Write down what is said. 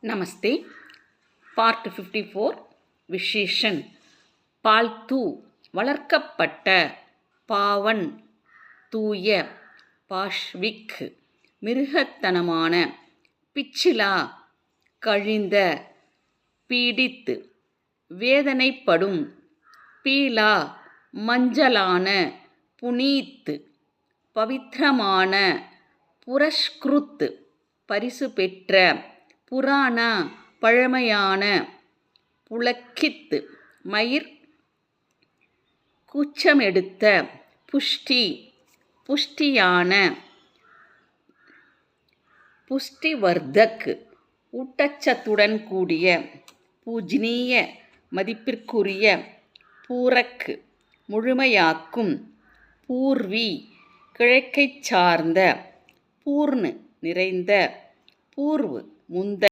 நமஸ்தே. Part 54 விசேஷன். பால்து வளர்க்கப்பட்ட, பாவன் தூய, பாஷ்விக் மிருகத்தனமான, பிச்சிலா கழிந்த, பீடித் வேதனைப்படும், பீலா மஞ்சளான, புனீத் பவித்திரமான, புரஷ்கிருத் பரிசு பெற்ற, புராண பழமையான, புளக்கித் மயிர் கூச்சமெடுத்த, புஷ்டி புஷ்டியான, புஷ்டிவர்தக் ஊட்டச்சத்துடன் கூடிய, பூஜ்னீய மதிப்பிற்குரிய, பூரக் முழுமையாக்கும், பூர்வி கிழக்கைச் சார்ந்த, பூர்ண் நிறைந்த, பூர்வ் முந்தைய,